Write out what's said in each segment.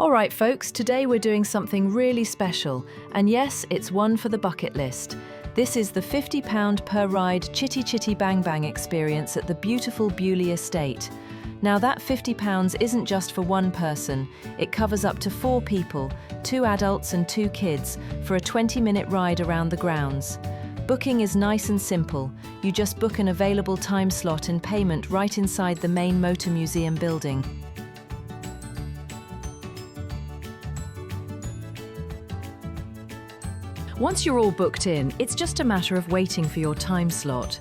All right, folks, today we're doing something really special. And yes, it's one for the bucket list. This is the £50 per ride Chitty Chitty Bang Bang experience at the beautiful Beaulieu Estate. Now that £50 isn't just for one person, it covers up to 4 people, 2 adults and 2 kids, for a 20-minute ride around the grounds. Booking is nice and simple. You just book an available time slot and payment right inside the main motor museum building. Once you're all booked in, it's just a matter of waiting for your time slot.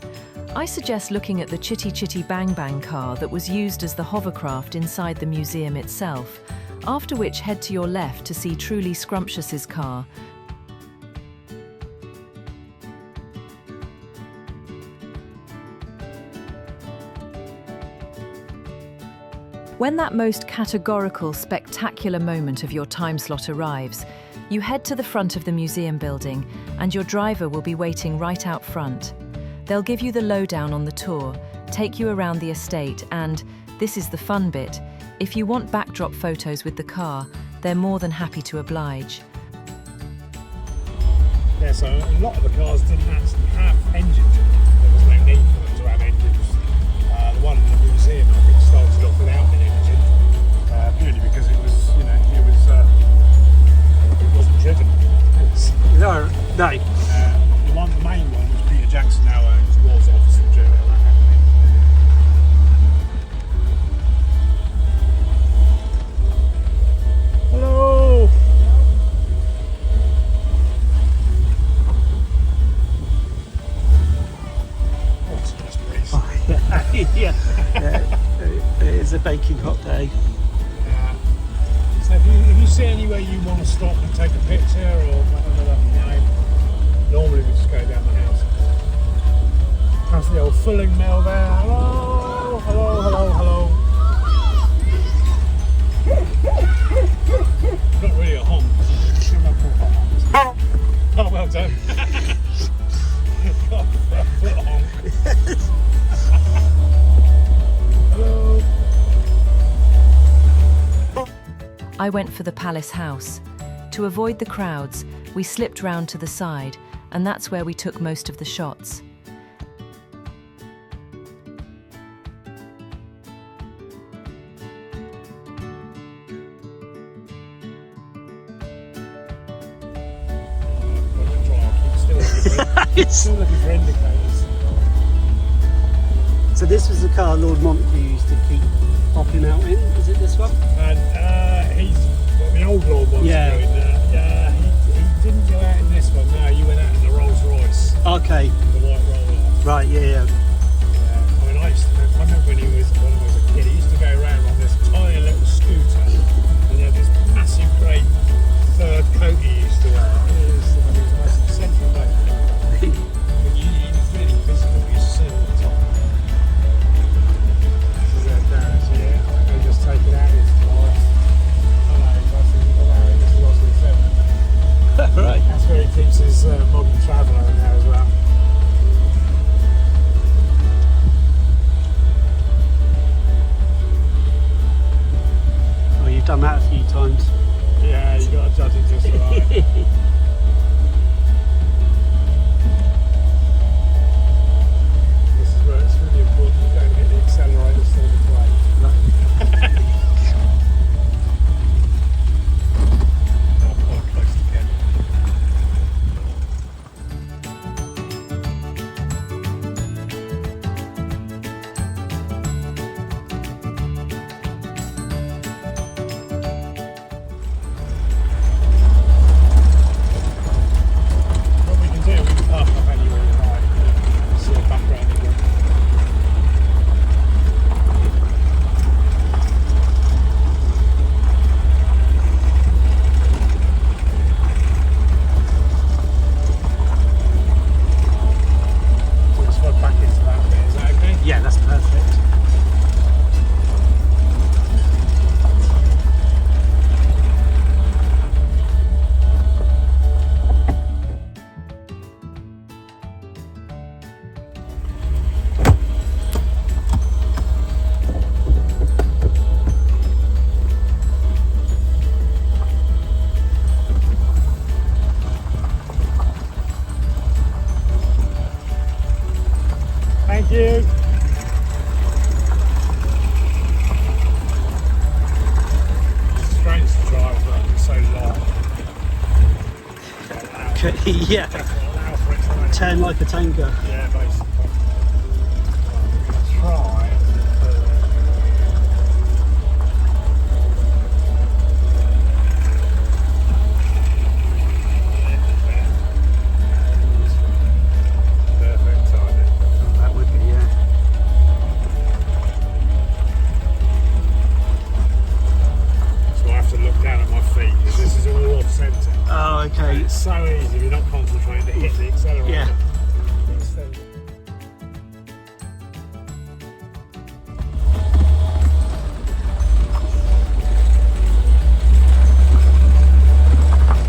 I suggest looking at the Chitty Chitty Bang Bang car that was used as the hovercraft inside the museum itself, after which head to your left to see Truly Scrumptious's car. When that most categorical, spectacular moment of your time slot arrives, you head to the front of the museum building and your driver will be waiting right out front. They'll give you the lowdown on the tour, take you around the estate and, this is the fun bit, if you want backdrop photos with the car, they're more than happy to oblige. Yeah, so a lot of the cars didn't actually have engines in them. There was no need for them to have engines. The one in the museum I think started off without an engine, purely because it was, it wasn't driven. No. The main one, which Peter Jackson now owns, was obviously driven. Hello. What's a nice breeze? Oh, yeah. It is a baking hot day. Yeah. So if you see anywhere you want to stop and take a picture or whatever, normally we just go down the house. That's the old filling mill there. Hello, hello, hello, hello. Not really a honk. Oh, well done. Got a foot honk. Hello. I went for the Palace House. To avoid the crowds, we slipped round to the side, and that's where we took most of the shots. Still looking for indicators. So this was the car Lord Montague used to keep popping out in. Is it this one? And the old Lord Montague. Yeah. He didn't go out in this one. No, you went out in the Rolls Royce. Okay. The white roller. Right. Yeah. I mean, I remember when I was a kid, he used to go around on this tiny little scooter, and he had this massive grey fur coat he used to wear. It was nice and central, but he was really visible. You used to see him all the time. So yeah, I think they just take it out his tomorrow. Right. That's where he keeps his modern traveller in there as well. Oh, you've done that a few times. Yeah, you got to judge it just right. Thank you. It's strange to drive, but it's so long. Yeah, Allow for it to turn like a tanker. Yeah, basically. I'm gonna try. Perfect timing. That would be, yeah. So I have to look down at my feet because this is all off centre. Oh, okay. It's so easy if you're not concentrating to hit the accelerator. Yeah. Instead.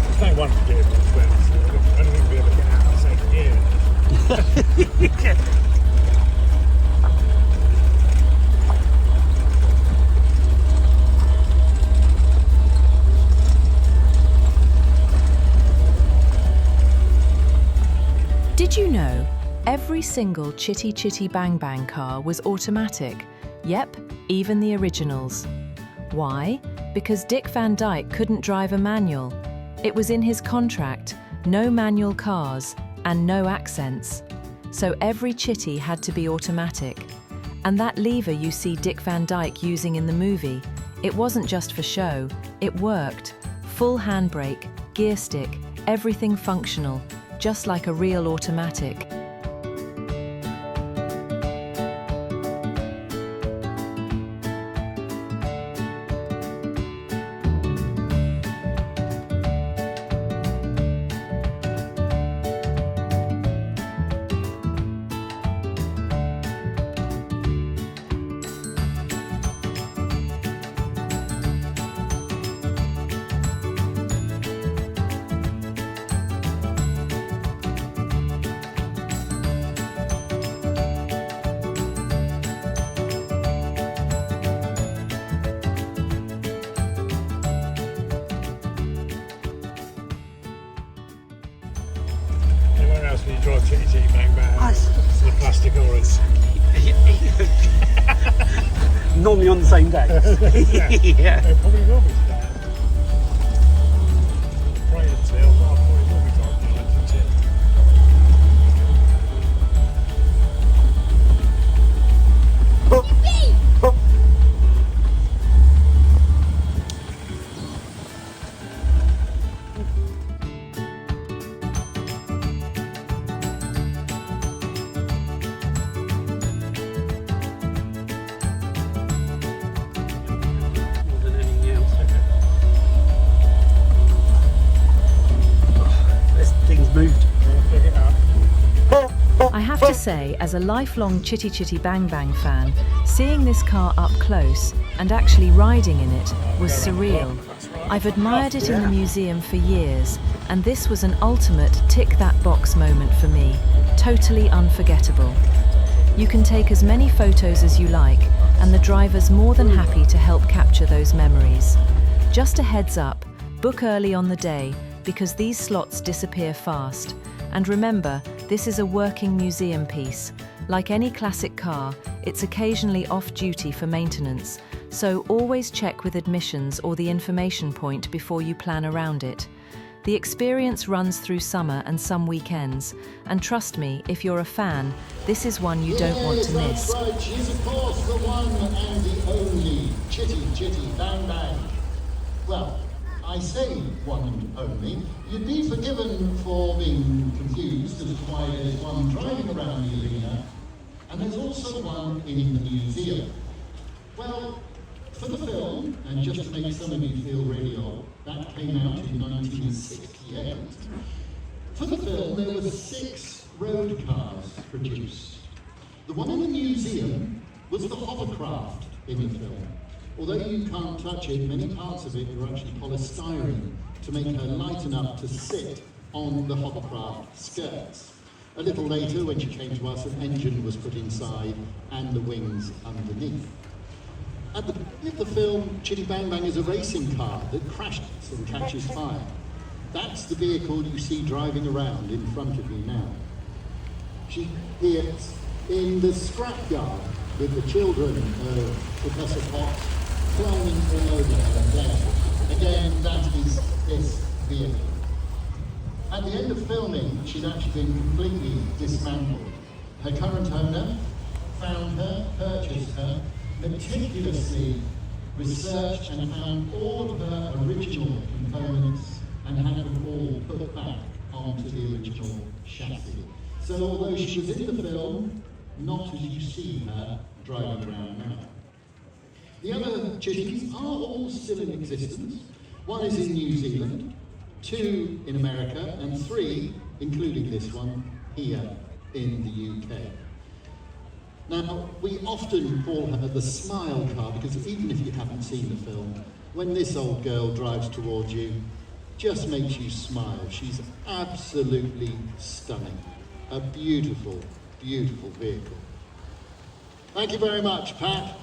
There's no wonder gear was well. I don't think we'll be able to get out of second gear. Did you know every single Chitty Chitty Bang Bang car was automatic? Yep, even the originals. Why? Because Dick Van Dyke couldn't drive a manual. It was in his contract, no manual cars and no accents. So every Chitty had to be automatic. And that lever you see Dick Van Dyke using in the movie, it wasn't just for show, it worked. Full handbrake, gear stick, everything functional, just like a real automatic. Where else do you drive Chitty Chitty Bang Bang? The plastic orange. Normally on the same day. Yeah. It probably will be today. Pray until, but I probably will be driving the orange too. More than anything else. This thing's moved. Pick it up. I have to say, as a lifelong Chitty Chitty Bang Bang fan, seeing this car up close and actually riding in it was surreal. I've admired it in the museum for years, and this was an ultimate tick-that-box moment for me. Totally unforgettable. You can take as many photos as you like, and the driver's more than happy to help capture those memories. Just a heads up, book early on the day, because these slots disappear fast. And remember, this is a working museum piece. Like any classic car, it's occasionally off-duty for maintenance, so always check with admissions or the information point before you plan around it. The experience runs through summer and some weekends, and trust me, if you're a fan, this is one you don't want to miss. That's right. She's of course the one and the only Chitty Chitty Bang Bang. Well, I say one and only. You'd be forgiven for being confused as to why there's one driving around the arena and there's also one in the museum. Well, for the film, and just to make some of you feel really old, that came out in 1968. For the film, there were 6 road cars produced. The one in the museum was the hovercraft in the film. Although you can't touch it, many parts of it were actually polystyrene to make her light enough to sit on the hovercraft skirts. A little later, when she came to us, an engine was put inside and the wings underneath. At the beginning of the film, Chitty Bang Bang is a racing car that crashes and catches fire. That's the vehicle you see driving around in front of you now. She hits in the scrapyard with the children of Professor Potts climbing all over her there. Again, that is this vehicle. At the end of filming, she'd actually been completely dismantled. Her current owner found her, purchased her, meticulously researched and found all of her original components and had them all put back onto the original chassis. So although she was in the film, not as you see her driving around now. The other chitties are all still in existence. One is in New Zealand, 2 in America, and 3, including this one, here in the UK. Now, we often call her the smile car because even if you haven't seen the film, when this old girl drives towards you, just makes you smile. She's absolutely stunning. A beautiful, beautiful vehicle. Thank you very much, Pat.